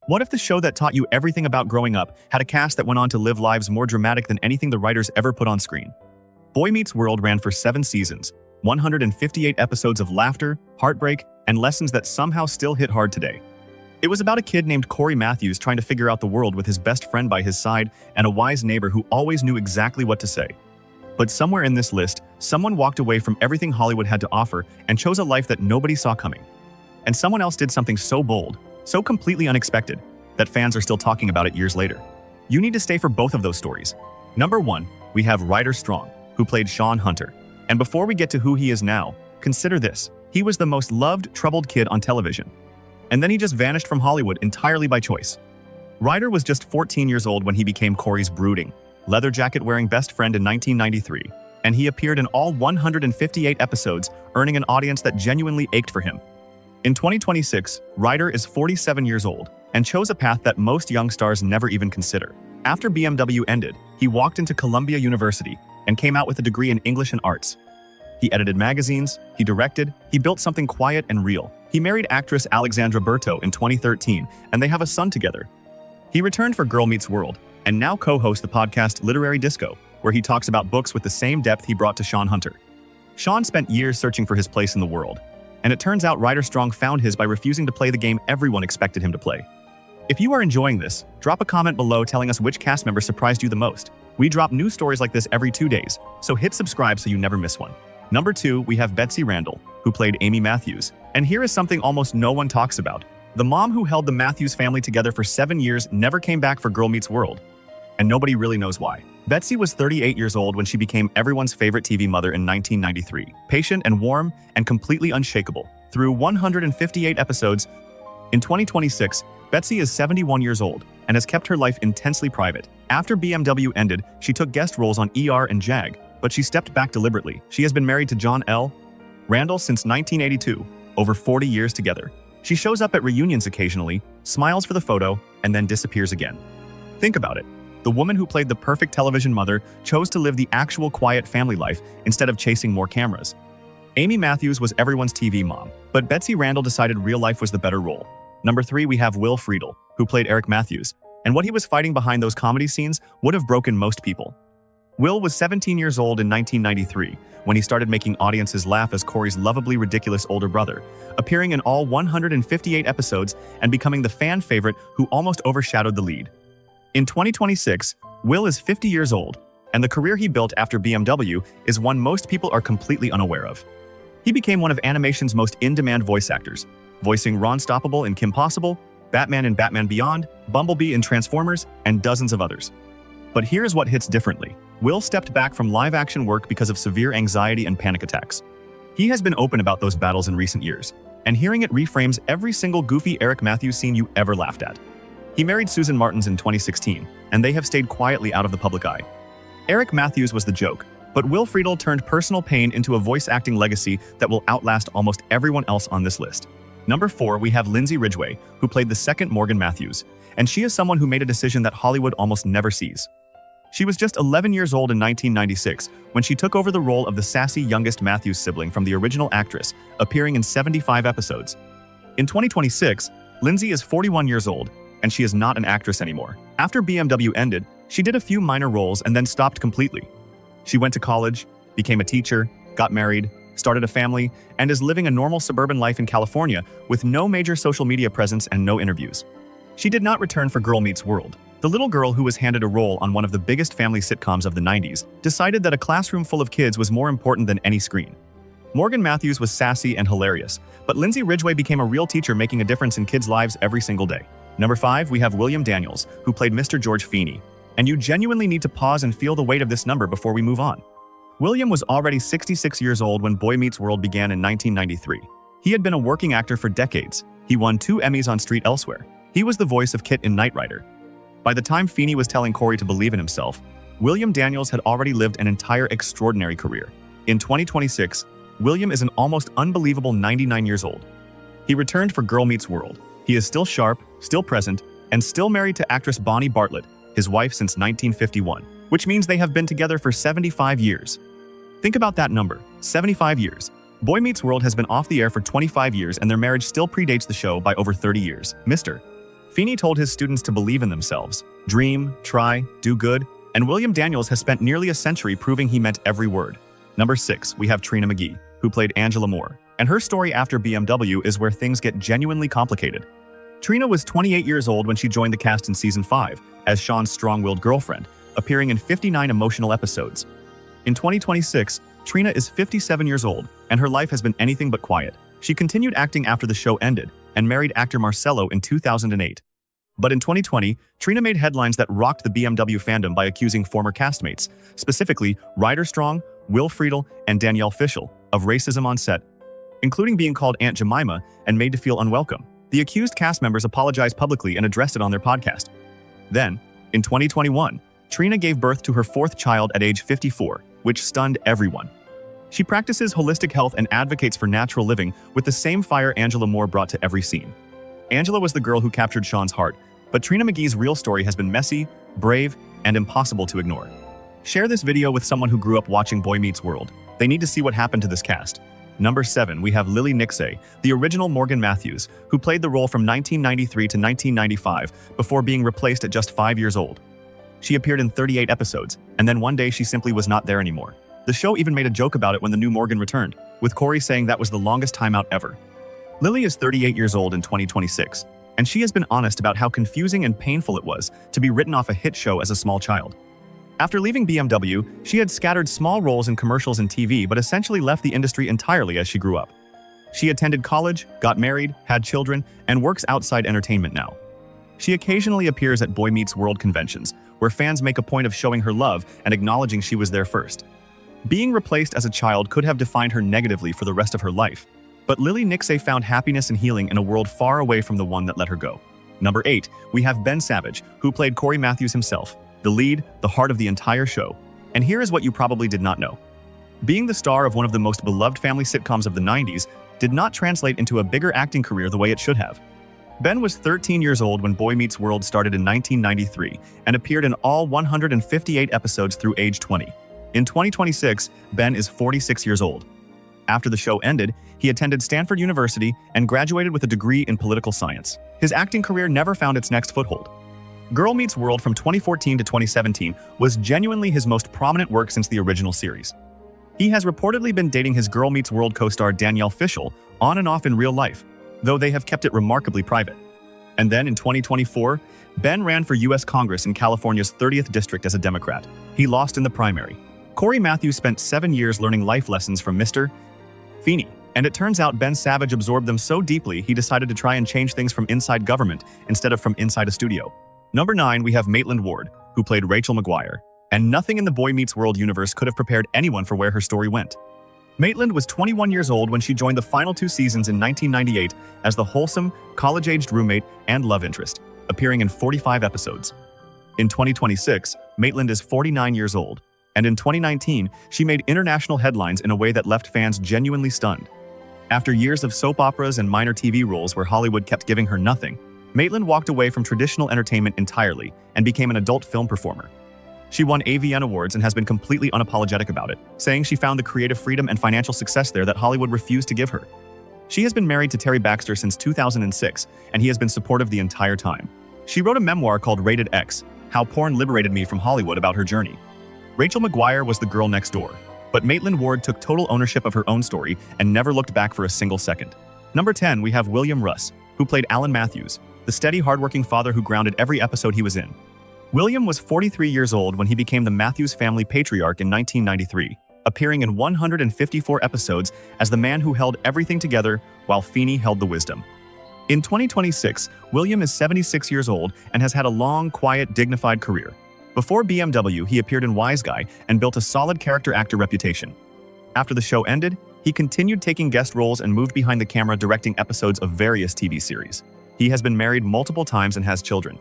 What if the show that taught you everything about growing up had a cast that went on to live lives more dramatic than anything the writers ever put on screen? Boy Meets World ran for 7 seasons, 158 episodes of laughter, heartbreak, and lessons that somehow still hit hard today. It was about a kid named Cory Matthews trying to figure out the world with his best friend by his side and a wise neighbor who always knew exactly what to say. But somewhere in this list, someone walked away from everything Hollywood had to offer and chose a life that nobody saw coming. And someone else did something so bold, so completely unexpected, that fans are still talking about it years later. You need to stay for both of those stories. Number 1, we have Ryder Strong, who played Shawn Hunter. And before we get to who he is now, consider this. He was the most loved, troubled kid on television. And then he just vanished from Hollywood entirely by choice. Ryder was just 14 years old when he became Cory's brooding, leather jacket-wearing best friend in 1993, and he appeared in all 158 episodes, earning an audience that genuinely ached for him. In 2026, Ryder is 47 years old and chose a path that most young stars never even consider. After BMW ended, he walked into Columbia University and came out with a degree in English and Arts. He edited magazines, he directed, he built something quiet and real. He married actress Alexandra Berto in 2013, and they have a son together. He returned for Girl Meets World, and now co-hosts the podcast Literary Disco, where he talks about books with the same depth he brought to Shawn Hunter. Shawn spent years searching for his place in the world, and it turns out Ryder Strong found his by refusing to play the game everyone expected him to play. If you are enjoying this, drop a comment below telling us which cast member surprised you the most. We drop new stories like this every 2 days, so hit subscribe so you never miss one. Number 2, we have Betsy Randall, who played Amy Matthews. And here is something almost no one talks about. The mom who held the Matthews family together for 7 years never came back for Girl Meets World. And nobody really knows why. Betsy was 38 years old when she became everyone's favorite TV mother in 1993. Patient and warm and completely unshakable. Through 158 episodes, in 2026, Betsy is 71 years old and has kept her life intensely private. After BMW ended, she took guest roles on ER and JAG, but she stepped back deliberately. She has been married to John L. Randall since 1982, over 40 years together. She shows up at reunions occasionally, smiles for the photo, and then disappears again. Think about it. The woman who played the perfect television mother chose to live the actual quiet family life instead of chasing more cameras. Amy Matthews was everyone's TV mom, but Betsy Randall decided real life was the better role. Number 3, we have Will Friedle, who played Eric Matthews, and what he was fighting behind those comedy scenes would have broken most people. Will was 17 years old in 1993 when he started making audiences laugh as Cory's lovably ridiculous older brother, appearing in all 158 episodes and becoming the fan favorite who almost overshadowed the lead. In 2026, Will is 50 years old, and the career he built after BMW is one most people are completely unaware of. He became one of animation's most in-demand voice actors, voicing Ron Stoppable in Kim Possible, Batman in Batman Beyond, Bumblebee in Transformers, and dozens of others. But here's what hits differently. Will stepped back from live-action work because of severe anxiety and panic attacks. He has been open about those battles in recent years, and hearing it reframes every single goofy Eric Matthews scene you ever laughed at. He married Susan Martins in 2016, and they have stayed quietly out of the public eye. Eric Matthews was the joke, but Will Friedle turned personal pain into a voice-acting legacy that will outlast almost everyone else on this list. Number 4, we have Lindsay Ridgway, who played the second Morgan Matthews, and she is someone who made a decision that Hollywood almost never sees. She was just 11 years old in 1996 when she took over the role of the sassy youngest Matthews sibling from the original actress, appearing in 75 episodes. In 2026, Lindsay is 41 years old, and she is not an actress anymore. After BMW ended, she did a few minor roles and then stopped completely. She went to college, became a teacher, got married, started a family, and is living a normal suburban life in California with no major social media presence and no interviews. She did not return for Girl Meets World. The little girl who was handed a role on one of the biggest family sitcoms of the 90s decided that a classroom full of kids was more important than any screen. Morgan Matthews was sassy and hilarious, but Lindsay Ridgway became a real teacher making a difference in kids' lives every single day. Number 5, we have William Daniels, who played Mr. George Feeney. And you genuinely need to pause and feel the weight of this number before we move on. William was already 66 years old when Boy Meets World began in 1993. He had been a working actor for decades. He won 2 Emmys on Street Elsewhere. He was the voice of Kit in Knight Rider. By the time Feeney was telling Cory to believe in himself, William Daniels had already lived an entire extraordinary career. In 2026, William is an almost unbelievable 99 years old. He returned for Girl Meets World. He is still sharp, still present, and still married to actress Bonnie Bartlett, his wife since 1951, which means they have been together for 75 years. Think about that number, 75 years. Boy Meets World has been off the air for 25 years and their marriage still predates the show by over 30 years. Mr. Feeney told his students to believe in themselves, dream, try, do good, and William Daniels has spent nearly a century proving he meant every word. Number 6, we have Trina McGee, who played Angela Moore, and her story after BMW is where things get genuinely complicated. Trina was 28 years old when she joined the cast in season 5 as Shawn's strong-willed girlfriend, appearing in 59 emotional episodes. In 2026, Trina is 57 years old, and her life has been anything but quiet. She continued acting after the show ended and married actor Marcelo in 2008. But in 2020, Trina made headlines that rocked the BMW fandom by accusing former castmates, specifically Ryder Strong, Will Friedle, and Danielle Fishel, of racism on set, including being called Aunt Jemima and made to feel unwelcome. The accused cast members apologized publicly and addressed it on their podcast. Then, in 2021, Trina gave birth to her 4th child at age 54, which stunned everyone. She practices holistic health and advocates for natural living with the same fire Angela Moore brought to every scene. Angela was the girl who captured Shawn's heart, but Trina McGee's real story has been messy, brave, and impossible to ignore. Share this video with someone who grew up watching Boy Meets World. They need to see what happened to this cast. Number 7, we have Lily Nixay, the original Morgan Matthews, who played the role from 1993 to 1995 before being replaced at just 5 years old. She appeared in 38 episodes, and then one day she simply was not there anymore. The show even made a joke about it when the new Morgan returned, with Cory saying that was the longest timeout ever. Lily is 38 years old in 2026, and she has been honest about how confusing and painful it was to be written off a hit show as a small child. After leaving BMW, she had scattered small roles in commercials and TV but essentially left the industry entirely as she grew up. She attended college, got married, had children, and works outside entertainment now. She occasionally appears at Boy Meets World conventions, where fans make a point of showing her love and acknowledging she was there first. Being replaced as a child could have defined her negatively for the rest of her life, but Lily Nixay found happiness and healing in a world far away from the one that let her go. Number 8, we have Ben Savage, who played Cory Matthews himself, the lead, the heart of the entire show. And here is what you probably did not know. Being the star of one of the most beloved family sitcoms of the 90s did not translate into a bigger acting career the way it should have. Ben was 13 years old when Boy Meets World started in 1993 and appeared in all 158 episodes through age 20. In 2026, Ben is 46 years old. After the show ended, he attended Stanford University and graduated with a degree in political science. His acting career never found its next foothold. Girl Meets World from 2014 to 2017 was genuinely his most prominent work since the original series. He has reportedly been dating his Girl Meets World co-star Danielle Fishel on and off in real life, though they have kept it remarkably private. And then in 2024, Ben ran for U.S. Congress in California's 30th district as a Democrat. He lost in the primary. Cory Matthews spent 7 years learning life lessons from Mr. Feeney, and it turns out Ben Savage absorbed them so deeply he decided to try and change things from inside government instead of from inside a studio. Number 9, we have Maitland Ward, who played Rachel McGuire, and nothing in the Boy Meets World universe could have prepared anyone for where her story went. Maitland was 21 years old when she joined the final 2 seasons in 1998 as the wholesome, college-aged roommate and love interest, appearing in 45 episodes. In 2026, Maitland is 49 years old, and in 2019, she made international headlines in a way that left fans genuinely stunned. After years of soap operas and minor TV roles where Hollywood kept giving her nothing, Maitland walked away from traditional entertainment entirely and became an adult film performer. She won AVN awards and has been completely unapologetic about it, saying she found the creative freedom and financial success there that Hollywood refused to give her. She has been married to Terry Baxter since 2006, and he has been supportive the entire time. She wrote a memoir called Rated X, How Porn Liberated Me from Hollywood about her journey. Rachel McGuire was the girl next door, but Maitland Ward took total ownership of her own story and never looked back for a single second. Number 10, we have William Russ, who played Alan Matthews, the steady, hardworking father who grounded every episode he was in. William was 43 years old when he became the Matthews family patriarch in 1993, appearing in 154 episodes as the man who held everything together while Feeney held the wisdom. In 2026, William is 76 years old and has had a long, quiet, dignified career. Before BMW, he appeared in Wise Guy and built a solid character actor reputation. After the show ended, he continued taking guest roles and moved behind the camera directing episodes of various TV series. He has been married multiple times and has children.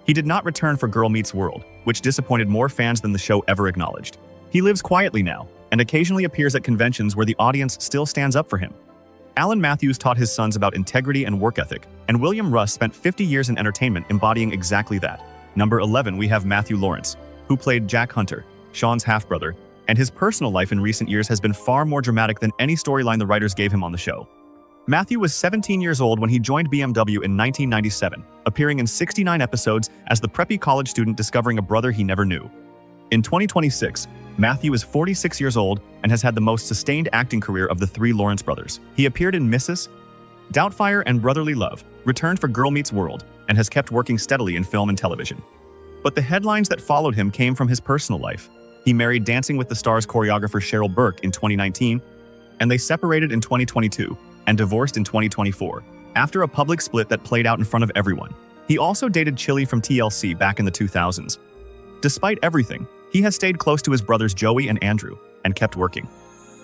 He did not return for Girl Meets World, which disappointed more fans than the show ever acknowledged. He lives quietly now and occasionally appears at conventions where the audience still stands up for him. Alan Matthews taught his sons about integrity and work ethic, and William Russ spent 50 years in entertainment embodying exactly that. Number 11, we have Matthew Lawrence, who played Jack Hunter, Shawn's half-brother, and his personal life in recent years has been far more dramatic than any storyline the writers gave him on the show. Matthew was 17 years old when he joined BMW in 1997, appearing in 69 episodes as the preppy college student discovering a brother he never knew. In 2026, Matthew is 46 years old and has had the most sustained acting career of the three Lawrence brothers. He appeared in Mrs. Doubtfire and Brotherly Love, returned for Girl Meets World, and has kept working steadily in film and television. But the headlines that followed him came from his personal life. He married Dancing with the Stars choreographer Cheryl Burke in 2019, and they separated in 2022 and divorced in 2024, after a public split that played out in front of everyone. He also dated Chili from TLC back in the 2000s. Despite everything, he has stayed close to his brothers Joey and Andrew, and kept working.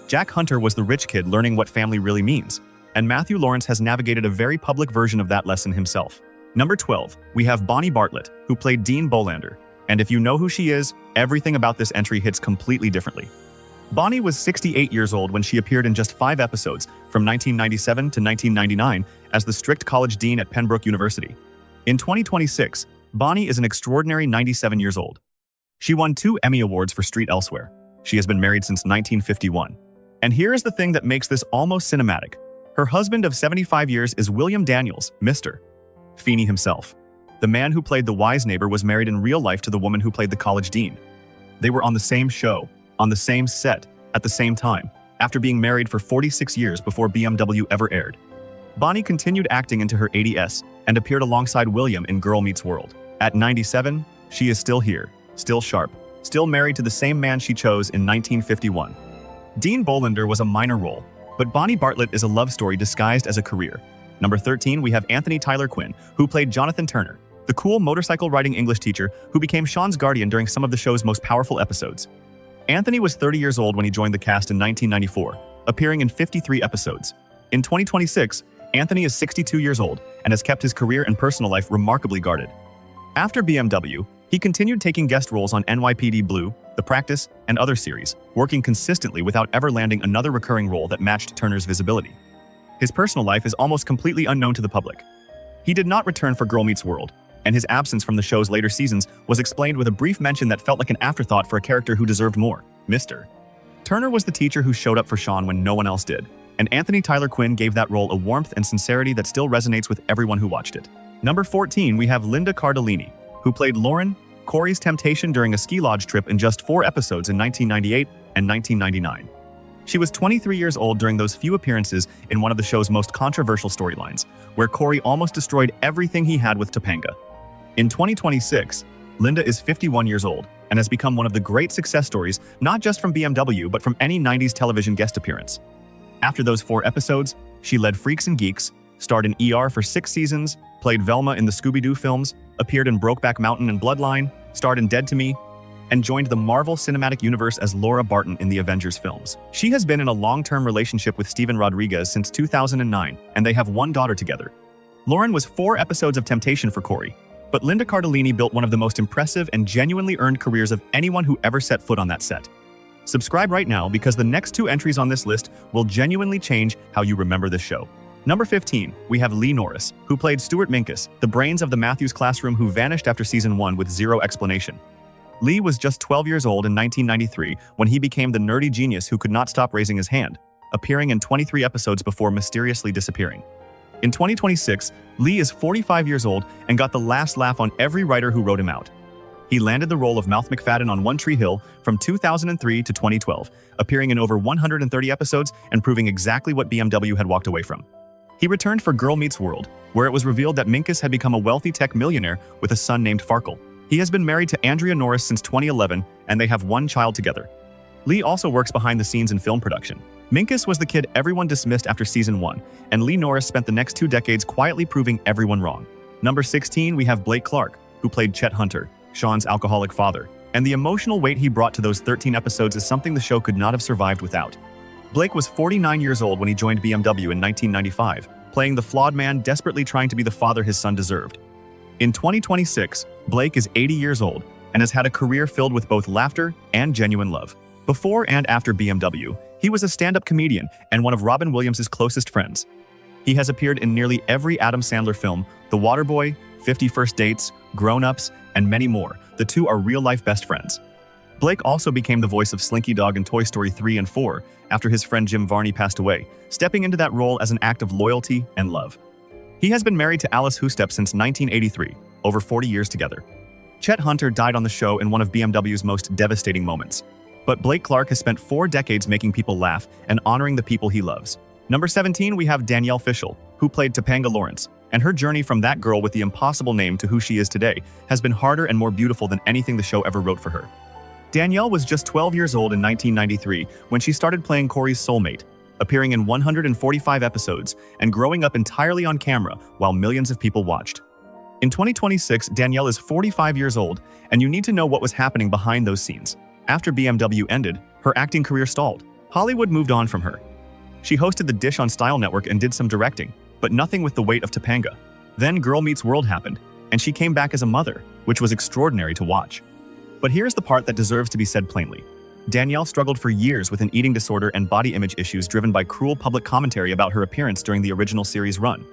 Jack Hunter was the rich kid learning what family really means, and Matthew Lawrence has navigated a very public version of that lesson himself. Number 12, we have Bonnie Bartlett, who played Dean Bolander, and if you know who she is, everything about this entry hits completely differently. Bonnie was 68 years old when she appeared in just 5 episodes, from 1997 to 1999, as the strict college dean at Pembroke University. In 2026, Bonnie is an extraordinary 97 years old. She won 2 Emmy Awards for Street Elsewhere. She has been married since 1951. And here is the thing that makes this almost cinematic. Her husband of 75 years is William Daniels, Mr. Feeney himself. The man who played the wise neighbor was married in real life to the woman who played the college dean. They were on the same show, on the same set, at the same time, after being married for 46 years before BMW ever aired. Bonnie continued acting into her 80s and appeared alongside William in Girl Meets World. At 97, she is still here, still sharp, still married to the same man she chose in 1951. Dean Bolander was a minor role, but Bonnie Bartlett is a love story disguised as a career. Number 13, we have Anthony Tyler Quinn, who played Jonathan Turner, the cool motorcycle-riding English teacher who became Shawn's guardian during some of the show's most powerful episodes. Anthony was 30 years old when he joined the cast in 1994, appearing in 53 episodes. In 2026, Anthony is 62 years old and has kept his career and personal life remarkably guarded. After BMW, he continued taking guest roles on NYPD Blue, The Practice, and other series, working consistently without ever landing another recurring role that matched Turner's visibility. His personal life is almost completely unknown to the public. He did not return for Girl Meets World, and his absence from the show's later seasons was explained with a brief mention that felt like an afterthought for a character who deserved more. Mr. Turner was the teacher who showed up for Shawn when no one else did, and Anthony Tyler Quinn gave that role a warmth and sincerity that still resonates with everyone who watched it. Number 14, we have Linda Cardellini, who played Lauren, Cory's temptation during a ski lodge trip in just 4 episodes in 1998 and 1999. She was 23 years old during those few appearances in one of the show's most controversial storylines, where Cory almost destroyed everything he had with Topanga. In 2026, Linda is 51 years old and has become one of the great success stories, not just from BMW, but from any 90s television guest appearance. After those 4 episodes, she led Freaks and Geeks, starred in ER for 6 seasons, played Velma in the Scooby-Doo films, appeared in Brokeback Mountain and Bloodline, starred in Dead to Me, and joined the Marvel Cinematic Universe as Laura Barton in the Avengers films. She has been in a long-term relationship with Steven Rodriguez since 2009, and they have 1 daughter together. Lauren was 4 episodes of temptation for Cory, but Linda Cardellini built one of the most impressive and genuinely earned careers of anyone who ever set foot on that set. Subscribe right now because the next 2 entries on this list will genuinely change how you remember this show. Number 15, we have Lee Norris, who played Stuart Minkus, the brains of the Matthews classroom who vanished after season 1 with 0 explanation. Lee was just 12 years old in 1993 when he became the nerdy genius who could not stop raising his hand, appearing in 23 episodes before mysteriously disappearing. In 2026, Lee is 45 years old and got the last laugh on every writer who wrote him out. He landed the role of Mouth McFadden on One Tree Hill from 2003 to 2012, appearing in over 130 episodes and proving exactly what BMW had walked away from. He returned for Girl Meets World, where it was revealed that Minkus had become a wealthy tech millionaire with a son named Farkle. He has been married to Andrea Norris since 2011, and they have 1 child together. Lee also works behind the scenes in film production. Minkus was the kid everyone dismissed after season 1, and Lee Norris spent the next 2 decades quietly proving everyone wrong. Number 16, we have Blake Clark, who played Chet Hunter, Shawn's alcoholic father, and the emotional weight he brought to those 13 episodes is something the show could not have survived without. Blake was 49 years old when he joined BMW in 1995, playing the flawed man desperately trying to be the father his son deserved. In 2026, Blake is 80 years old and has had a career filled with both laughter and genuine love. Before and after BMW, he was a stand-up comedian and one of Robin Williams' closest friends. He has appeared in nearly every Adam Sandler film, The Waterboy, 50 First Dates, Grown Ups, and many more. The two are real-life best friends. Blake also became the voice of Slinky Dog in Toy Story 3 and 4 after his friend Jim Varney passed away, stepping into that role as an act of loyalty and love. He has been married to Alice Hustep since 1983, over 40 years together. Chet Hunter died on the show in one of BMW's most devastating moments. But Blake Clark has spent 4 decades making people laugh and honoring the people he loves. Number 17, we have Danielle Fishel, who played Topanga Lawrence, and her journey from that girl with the impossible name to who she is today has been harder and more beautiful than anything the show ever wrote for her. Danielle was just 12 years old in 1993 when she started playing Cory's soulmate, appearing in 145 episodes and growing up entirely on camera while millions of people watched. In 2026, Danielle is 45 years old, and you need to know what was happening behind those scenes. After BMW ended, her acting career stalled. Hollywood moved on from her. She hosted the Dish on Style Network and did some directing, but nothing with the weight of Topanga. Then Girl Meets World happened, and she came back as a mother, which was extraordinary to watch. But here's the part that deserves to be said plainly. Danielle struggled for years with an eating disorder and body image issues driven by cruel public commentary about her appearance during the original series run.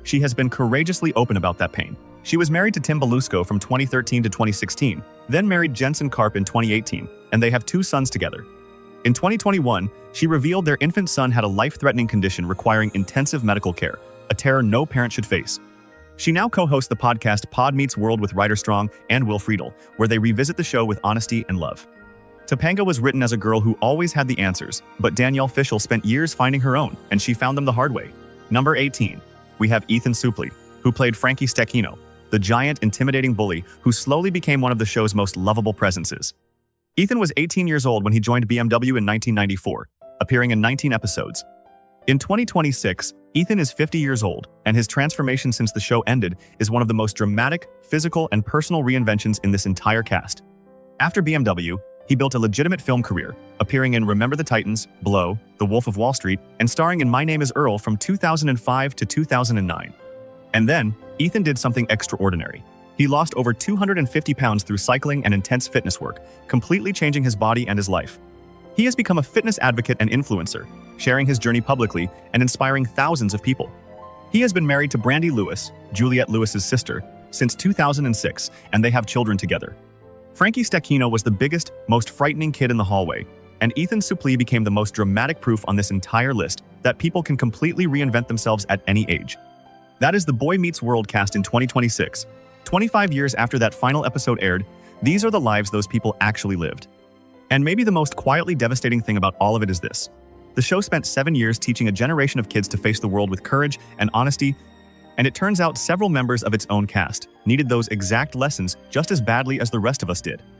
She has been courageously open about that pain. She was married to Tim Belusco from 2013 to 2016, then married Jensen Karp in 2018, and they have 2 sons together. In 2021, she revealed their infant son had a life-threatening condition requiring intensive medical care, a terror no parent should face. She now co-hosts the podcast Pod Meets World with Ryder Strong and Will Friedle, where they revisit the show with honesty and love. Topanga was written as a girl who always had the answers, but Danielle Fishel spent years finding her own, and she found them the hard way. Number 18, we have Ethan Suplee, who played Frankie Stechino, the giant, intimidating bully who slowly became one of the show's most lovable presences. Ethan was 18 years old when he joined BMW in 1994, appearing in 19 episodes. In 2026, Ethan is 50 years old, and his transformation since the show ended is one of the most dramatic, physical, and personal reinventions in this entire cast. After BMW, he built a legitimate film career, appearing in Remember the Titans, Blow, The Wolf of Wall Street, and starring in My Name is Earl from 2005 to 2009. And then, Ethan did something extraordinary. He lost over 250 pounds through cycling and intense fitness work, completely changing his body and his life. He has become a fitness advocate and influencer, sharing his journey publicly and inspiring thousands of people. He has been married to Brandy Lewis, Juliette Lewis's sister, since 2006, and they have children together. Frankie Stechino was the biggest, most frightening kid in the hallway, and Ethan Suplee became the most dramatic proof on this entire list that people can completely reinvent themselves at any age. That is the Boy Meets World cast in 2026. 25 years after that final episode aired, these are the lives those people actually lived. And maybe the most quietly devastating thing about all of it is this. The show spent 7 years teaching a generation of kids to face the world with courage and honesty, and it turns out several members of its own cast needed those exact lessons just as badly as the rest of us did.